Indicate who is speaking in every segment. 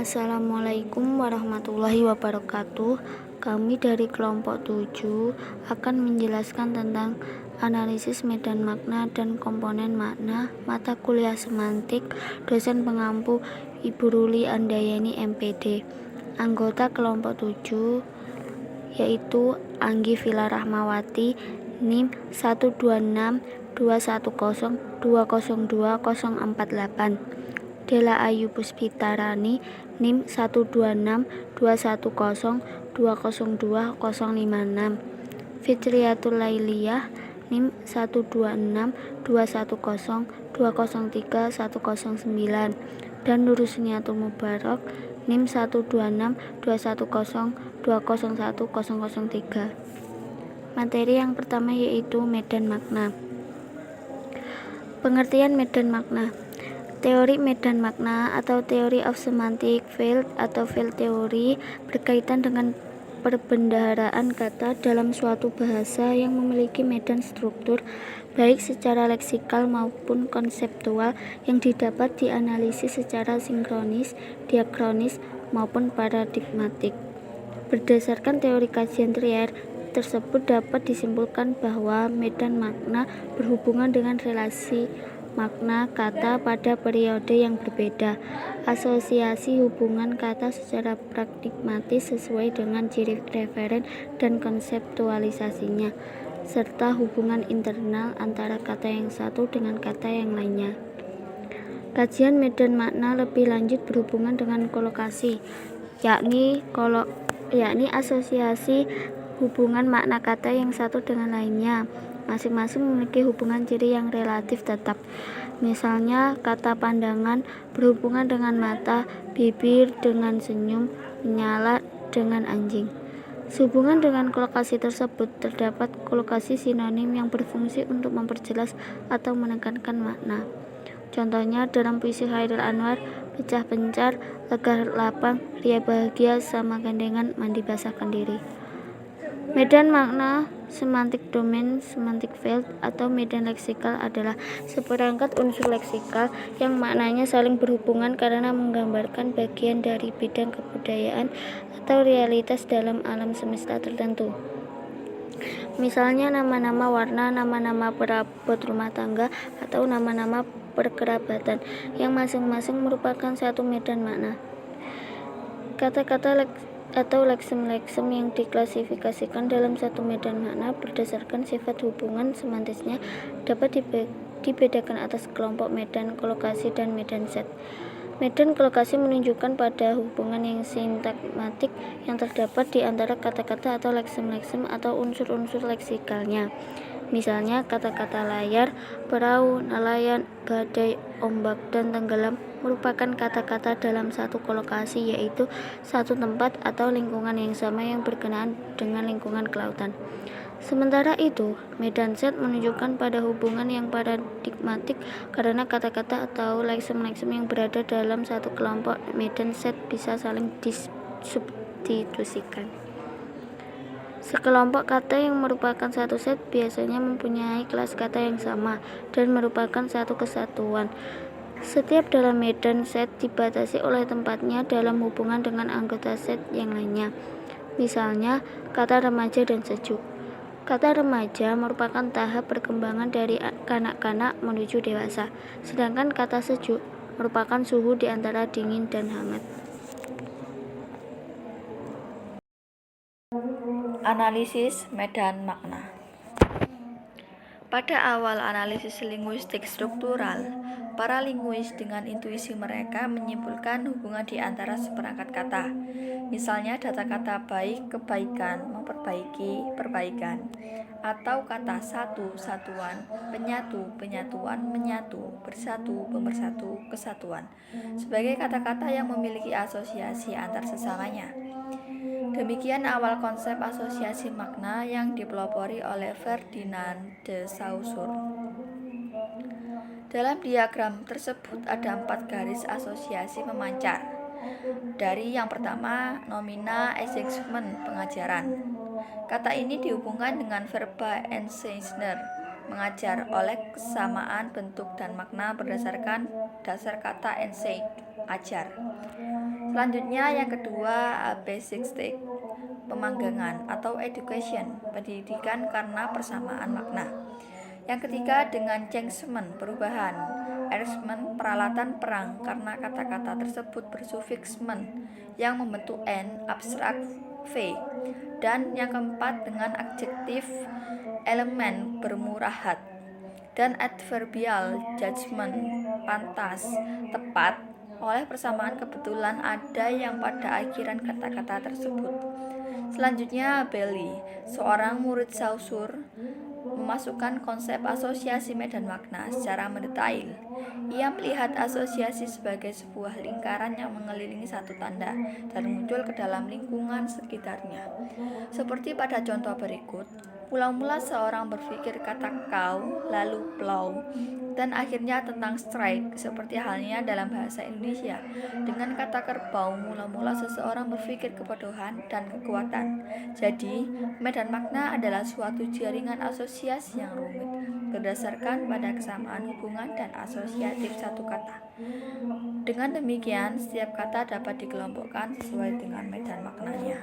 Speaker 1: Assalamualaikum warahmatullahi wabarakatuh. Kami dari kelompok 7 akan menjelaskan tentang analisis medan makna dan komponen makna mata kuliah semantik dosen pengampu Ibu Ruli Andayani MPD. Anggota kelompok 7 yaitu Anggi Villa Rahmawati NIM 12621020248, Dela Ayu Puspitarani NIM 12621020256, Fitriatul Lailiyah NIM 1262102031091, dan Nurusniatul Mubarak NIM 1262102011003. Materi yang pertama yaitu medan makna. Pengertian medan makna. Teori medan makna atau Theory of Semantic Field atau field theory berkaitan dengan perbendaharaan kata dalam suatu bahasa yang memiliki medan struktur baik secara leksikal maupun konseptual yang didapat dianalisis secara sinkronis, diakronis maupun paradigmatik. Berdasarkan teori kajian Trier tersebut dapat disimpulkan bahwa medan makna berhubungan dengan relasi makna kata pada periode yang berbeda, asosiasi hubungan kata secara pragmatis sesuai dengan ciri referen dan konseptualisasinya, serta hubungan internal antara kata yang satu dengan kata yang lainnya. Kajian medan makna lebih lanjut berhubungan dengan kolokasi, yakni asosiasi hubungan makna kata yang satu dengan lainnya. Masing-masing memiliki hubungan ciri yang relatif tetap. Misalnya, kata pandangan berhubungan dengan mata, bibir dengan senyum, menyala dengan anjing. Sehubungan dengan kolokasi tersebut, terdapat kolokasi sinonim yang berfungsi untuk memperjelas atau menekankan makna. Contohnya dalam puisi Khairil Anwar, pecah pencar, lega lapang, ria bahagia, sama gandengan, mandi basahkan diri. Medan makna semantik domain, semantic field atau medan leksikal adalah seperangkat unsur leksikal yang maknanya saling berhubungan karena menggambarkan bagian dari bidang kebudayaan atau realitas dalam alam semesta tertentu. Misalnya nama-nama warna, nama-nama perabot rumah tangga, atau nama-nama perkerabatan yang masing-masing merupakan satu medan makna. Kata-kata atau leksem-leksem yang diklasifikasikan dalam satu medan makna berdasarkan sifat hubungan semantisnya dapat dibedakan atas kelompok medan kolokasi dan medan set. Medan kolokasi menunjukkan pada hubungan yang sintakmatik yang terdapat di antara kata-kata atau leksem-leksem atau unsur-unsur leksikalnya. Misalnya kata-kata layar, perahu, nelayan, badai, ombak, dan tenggelam merupakan kata-kata dalam satu kolokasi, yaitu satu tempat atau lingkungan yang sama yang berkenaan dengan lingkungan kelautan. Sementara itu, medan set menunjukkan pada hubungan yang paradigmatik karena kata-kata atau leksem-leksem yang berada dalam satu kelompok medan set bisa saling disubstitusikan. Sekelompok kata yang merupakan satu set biasanya mempunyai kelas kata yang sama dan merupakan satu kesatuan. Setiap dalam medan set dibatasi oleh tempatnya dalam hubungan dengan anggota set yang lainnya. Misalnya, kata remaja dan sejuk. Kata remaja merupakan tahap perkembangan dari kanak-kanak menuju dewasa, sedangkan kata sejuk merupakan suhu di antara dingin dan hangat.
Speaker 2: Analisis medan makna. Pada awal analisis linguistik struktural, para linguis dengan intuisi mereka menyimpulkan hubungan di antara seperangkat kata. Misalnya data kata baik, kebaikan, memperbaiki, perbaikan, atau kata satu, satuan, penyatu, penyatuan, menyatu, bersatu, pemersatu, kesatuan, sebagai kata-kata yang memiliki asosiasi antar sesamanya. Demikian awal konsep asosiasi makna yang dipelopori oleh Ferdinand de Saussure. Dalam diagram tersebut ada 4 garis asosiasi memancar. Dari yang pertama, nomina Einseignen, pengajaran. Kata ini dihubungkan dengan verba Enseigner, mengajar, oleh kesamaan bentuk dan makna berdasarkan dasar kata Enseig, ajar. Selanjutnya yang kedua, basic stage, pemanggangan atau education, pendidikan karena persamaan makna. Yang ketiga dengan changement, perubahan, arrangement, peralatan perang karena kata-kata tersebut bersufiks men yang membentuk n, abstrak v. Dan yang keempat dengan adjektif, elemen, bermurahat. Dan adverbial, judgment, pantas, tepat, oleh persamaan kebetulan ada yang pada akhiran kata-kata tersebut. Selanjutnya, Bailey, seorang murid Saussure, memasukkan konsep asosiasi medan makna secara mendetail. Ia melihat asosiasi sebagai sebuah lingkaran yang mengelilingi satu tanda dan muncul ke dalam lingkungan sekitarnya. Seperti pada contoh berikut, mula-mula seorang berpikir kata kau, lalu plow, dan akhirnya tentang strike, seperti halnya dalam bahasa Indonesia. Dengan kata kerbau, mula-mula seseorang berpikir kebodohan dan kekuatan. Jadi, medan makna adalah suatu jaringan asosiasi yang rumit, berdasarkan pada kesamaan hubungan dan asosiatif satu kata. Dengan demikian, setiap kata dapat dikelompokkan sesuai dengan medan maknanya.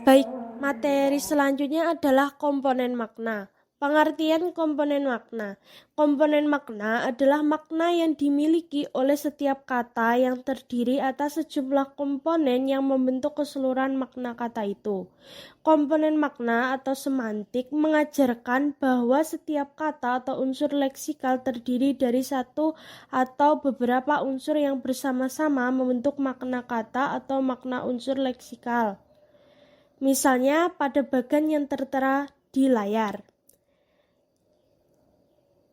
Speaker 3: Baik, materi selanjutnya adalah komponen makna. Pengertian komponen makna. Komponen makna adalah makna yang dimiliki oleh setiap kata yang terdiri atas sejumlah komponen yang membentuk keseluruhan makna kata itu. Komponen makna atau semantik mengajarkan bahwa setiap kata atau unsur leksikal terdiri dari satu atau beberapa unsur yang bersama-sama membentuk makna kata atau makna unsur leksikal. Misalnya pada bagan yang tertera di layar.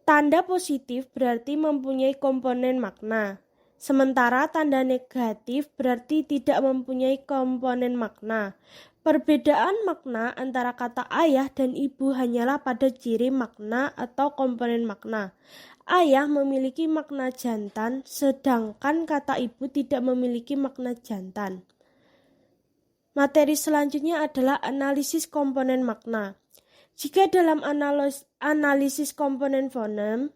Speaker 3: Tanda positif berarti mempunyai komponen makna, sementara tanda negatif berarti tidak mempunyai komponen makna. Perbedaan makna antara kata ayah dan ibu hanyalah pada ciri makna atau komponen makna. Ayah memiliki makna jantan, sedangkan kata ibu tidak memiliki makna jantan. Materi selanjutnya adalah analisis komponen makna. Jika dalam analisis komponen fonem,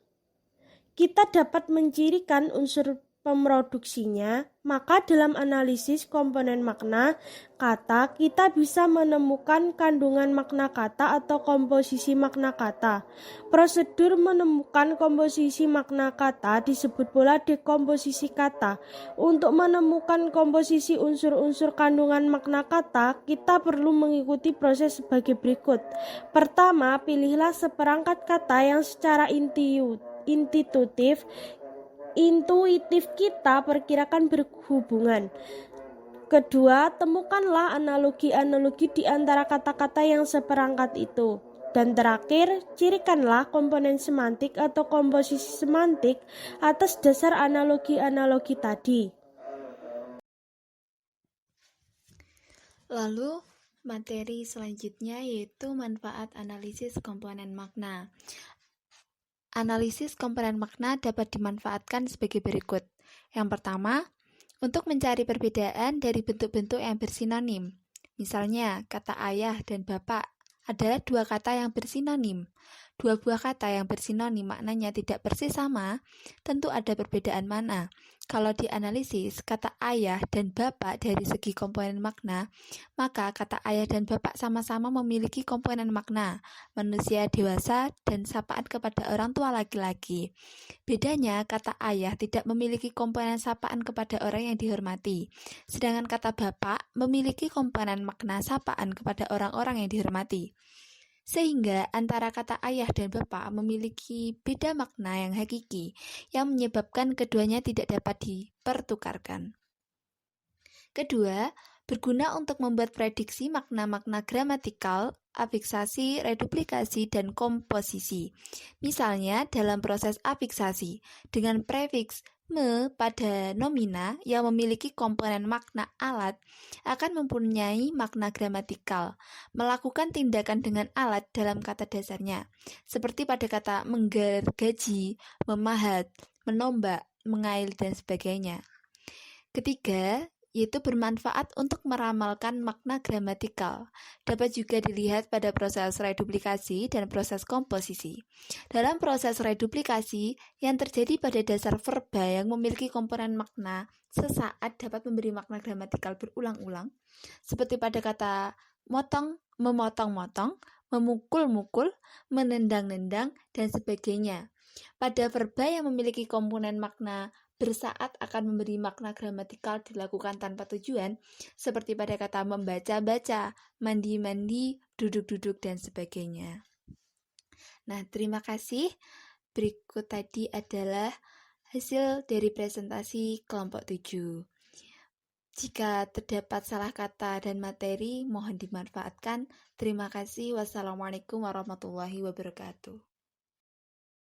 Speaker 3: kita dapat mencirikan unsur pemroduksinya, maka dalam analisis komponen makna kata, kita bisa menemukan kandungan makna kata atau komposisi makna kata. Prosedur menemukan komposisi makna kata disebut pula dekomposisi kata. Untuk menemukan komposisi unsur-unsur kandungan makna kata, kita perlu mengikuti proses sebagai berikut. Pertama, pilihlah seperangkat kata yang secara intuitif kita perkirakan berhubungan. Kedua, temukanlah analogi-analogi di antara kata-kata yang seperangkat itu. Dan terakhir, cirikanlah komponen semantik atau komposisi semantik atas dasar analogi-analogi tadi.
Speaker 4: Lalu, materi selanjutnya yaitu manfaat analisis komponen makna. Analisis komponen makna dapat dimanfaatkan sebagai berikut. Yang pertama, untuk mencari perbedaan dari bentuk-bentuk yang bersinonim. Misalnya, kata ayah dan bapak adalah dua kata yang bersinonim. Dua buah kata yang bersinonim maknanya tidak persis sama, tentu ada perbedaan mana. Kalau dianalisis kata ayah dan bapak dari segi komponen makna, maka kata ayah dan bapak sama-sama memiliki komponen makna, manusia dewasa dan sapaan kepada orang tua laki-laki. Bedanya, kata ayah tidak memiliki komponen sapaan kepada orang yang dihormati, sedangkan kata bapak memiliki komponen makna sapaan kepada orang-orang yang dihormati. Sehingga antara kata ayah dan bapak memiliki beda makna yang hakiki, yang menyebabkan keduanya tidak dapat dipertukarkan. Kedua, berguna untuk membuat prediksi makna-makna gramatikal, afiksasi, reduplikasi, dan komposisi. Misalnya dalam proses afiksasi, dengan prefiks me pada nomina yang memiliki komponen makna alat akan mempunyai makna gramatikal, melakukan tindakan dengan alat dalam kata dasarnya, seperti pada kata menggergaji, memahat, menombak, mengail, dan sebagainya. Ketiga, yaitu bermanfaat untuk meramalkan makna gramatikal. Dapat juga dilihat pada proses reduplikasi dan proses komposisi. Dalam proses reduplikasi, yang terjadi pada dasar verba yang memiliki komponen makna sesaat dapat memberi makna gramatikal berulang-ulang, seperti pada kata motong, memotong-motong, memukul-mukul, menendang-nendang, dan sebagainya. Pada verba yang memiliki komponen makna bersaat akan memberi makna gramatikal dilakukan tanpa tujuan, seperti pada kata membaca-baca, mandi-mandi, duduk-duduk, dan sebagainya. Nah, terima kasih. Berikut tadi adalah hasil dari presentasi kelompok 7. Jika terdapat salah kata dan materi, mohon dimanfaatkan. Terima kasih. Wassalamualaikum warahmatullahi wabarakatuh.